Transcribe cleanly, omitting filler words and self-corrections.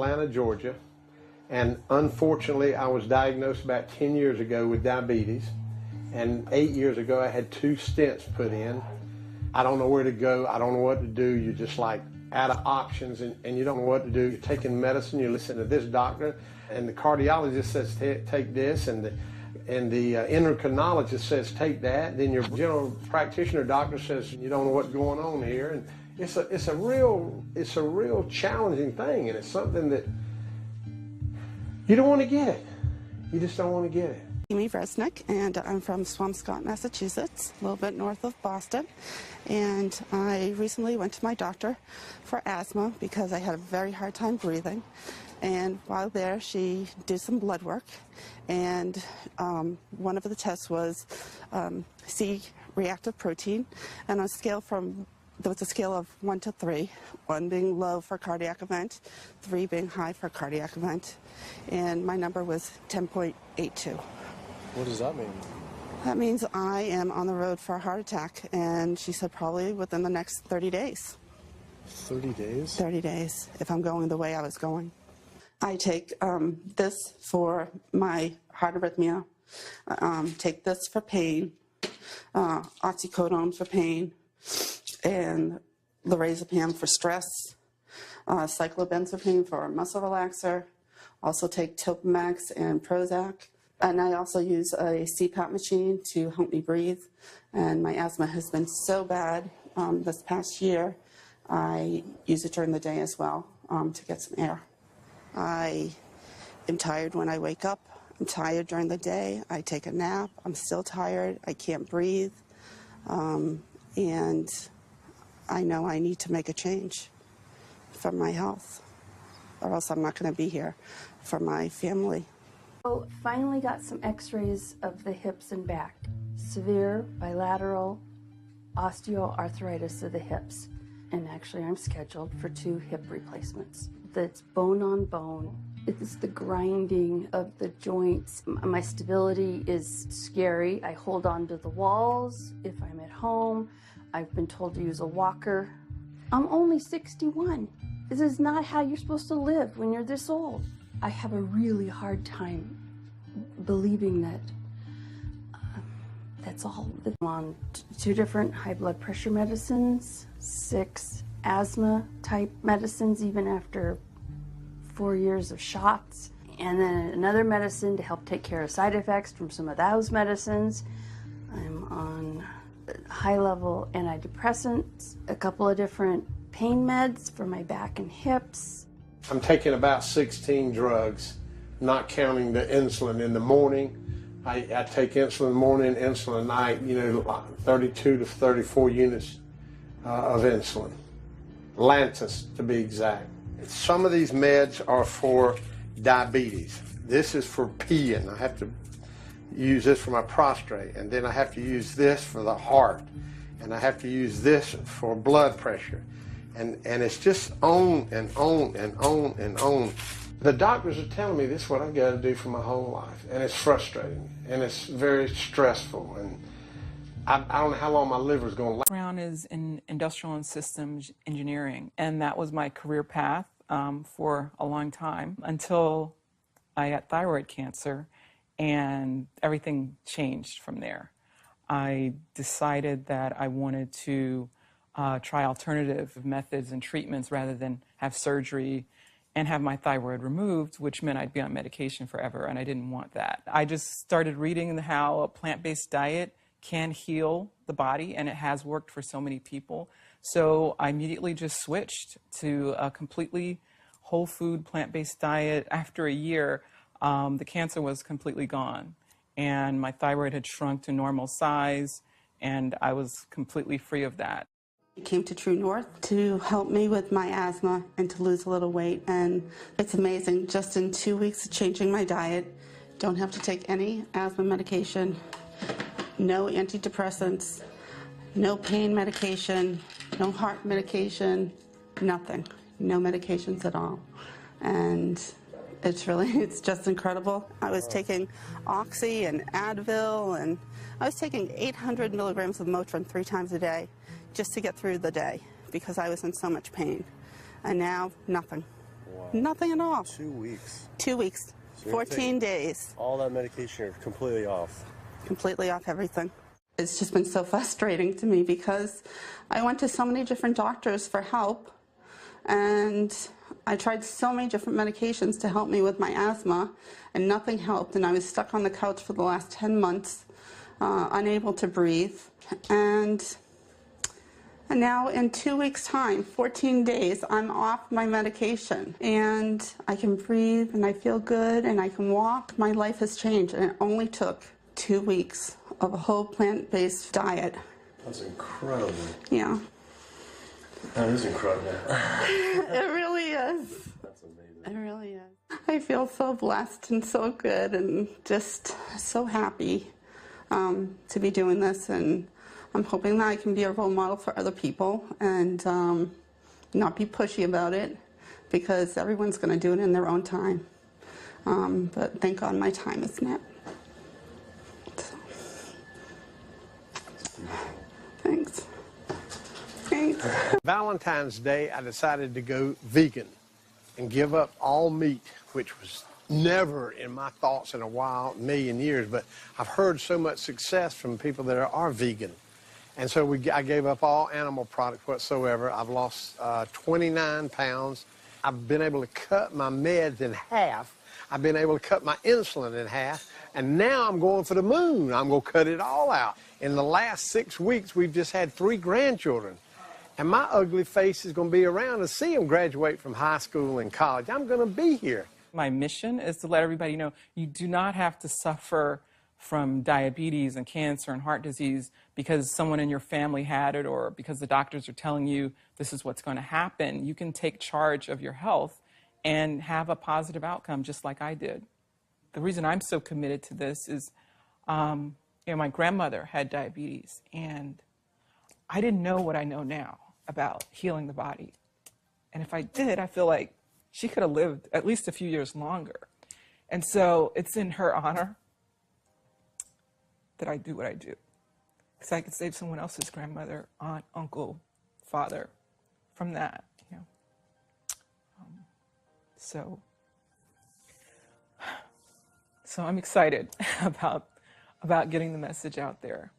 Atlanta, Georgia, and unfortunately I was diagnosed about 10 years ago with diabetes, and 8 years ago I had 2 stents put in. I don't know where to go, I don't know what to do. You're just like out of options, and you don't know what to do. You're taking medicine, you listen to this doctor, and the cardiologist says take this, and the endocrinologist says take that. Then your general practitioner doctor says you don't know what's going on here, and it's a real challenging thing, and it's something that you don't want to get it. You just don't want to get it. Amy Resnick, and I'm from Swampscott, Massachusetts, a little bit north of Boston. And I recently went to my doctor for asthma because I had a very hard time breathing. And while there, she did some blood work, and one of the tests was C-reactive protein, and on a scale there was a scale of 1 to 3, 1 being low for cardiac event, 3 being high for cardiac event, and my number was 10.82. What does that mean? That means I am on the road for a heart attack, and she said probably within the next 30 days. 30 days? 30 days, if I'm going the way I was going. I take this for my heart arrhythmia, take this for pain, oxycodone for pain, and lorazepam for stress, cyclobenzaprine for a muscle relaxer. Also take Topamax and Prozac. And I also use a CPAP machine to help me breathe. And my asthma has been so bad this past year, I use it during the day as well to get some air. I am tired when I wake up. I'm tired during the day. I take a nap. I'm still tired. I can't breathe. And I know I need to make a change for my health, or else I'm not going to be here for my family. So finally got some x-rays of the hips and back. Severe bilateral osteoarthritis of the hips. And actually I'm scheduled for 2 hip replacements. That's bone on bone. It's the grinding of the joints. My stability is scary. I hold on to the walls if I'm at home. I've been told to use a walker. I'm only 61. This is not how you're supposed to live when you're this old. I have a really hard time believing that that's all. I'm on 2 different high blood pressure medicines, 6 asthma type medicines even after 4 years of shots, and then another medicine to help take care of side effects from some of those medicines. I'm on high level antidepressants, a couple of different pain meds for my back and hips. I'm taking about 16 drugs, not counting the insulin in the morning. I take insulin in the morning, insulin at night, 32 to 34 units of insulin. Lantus, to be exact. Some of these meds are for diabetes. This is for peeing. I have to use this for my prostate, and then I have to use this for the heart, and I have to use this for blood pressure. And it's just on and on and on and on. The doctors are telling me this is what I've got to do for my whole life, and it's frustrating, and it's very stressful, and I don't know how long my liver's going to last. My background is in industrial and systems engineering, and that was my career path for a long time until I got thyroid cancer, and everything changed from there. I decided that I wanted to try alternative methods and treatments rather than have surgery and have my thyroid removed, which meant I'd be on medication forever, and I didn't want that. I just started reading how a plant-based diet can heal the body, and it has worked for so many people. So I immediately just switched to a completely whole food plant-based diet. After a year, the cancer was completely gone, and my thyroid had shrunk to normal size, and I was completely free of that. I came to True North to help me with my asthma and to lose a little weight, and it's amazing. Just in 2 weeks of changing my diet, don't have to take any asthma medication, no antidepressants, no pain medication, no heart medication, nothing, no medications at all. And it's just incredible. I was taking Oxy and Advil, and I was taking 800 milligrams of Motrin 3 times a day just to get through the day because I was in so much pain. And now, nothing. Nothing at all. 2 weeks. 2 weeks, So you're 14 taking days, all that medication, you're completely off. completely off everything. It's just been so frustrating to me because I went to so many different doctors for help, and I tried so many different medications to help me with my asthma, and nothing helped, and I was stuck on the couch for the last 10 months, unable to breathe. And now in 2 weeks' time, 14 days, I'm off my medication, and I can breathe, and I feel good, and I can walk. My life has changed, and it only took 2 weeks of a whole plant-based diet. That's incredible. Yeah. That is incredible. It really is. That's amazing. It really is. I feel so blessed and so good and just so happy to be doing this, and I'm hoping that I can be a role model for other people and not be pushy about it, because everyone's going to do it in their own time. But thank God my time is now. So. Thanks. Thanks. Valentine's Day, I decided to go vegan and give up all meat, which was never in my thoughts in a while, million years, but I've heard so much success from people that are vegan. And so I gave up all animal products whatsoever. I've lost 29 pounds. I've been able to cut my meds in half. I've been able to cut my insulin in half. And now I'm going for the moon. I'm going to cut it all out. In the last 6 weeks, we've just had 3 grandchildren. And my ugly face is going to be around to see them graduate from high school and college. I'm going to be here. My mission is to let everybody know you do not have to suffer from diabetes and cancer and heart disease because someone in your family had it or because the doctors are telling you this is what's going to happen. You can take charge of your health and have a positive outcome just like I did. The reason I'm so committed to this is, my grandmother had diabetes, and I didn't know what I know now about healing the body. And if I did, I feel like she could have lived at least a few years longer. And so it's in her honor that I do what I do. Because I could save someone else's grandmother, aunt, uncle, father from that. So I'm excited about getting the message out there.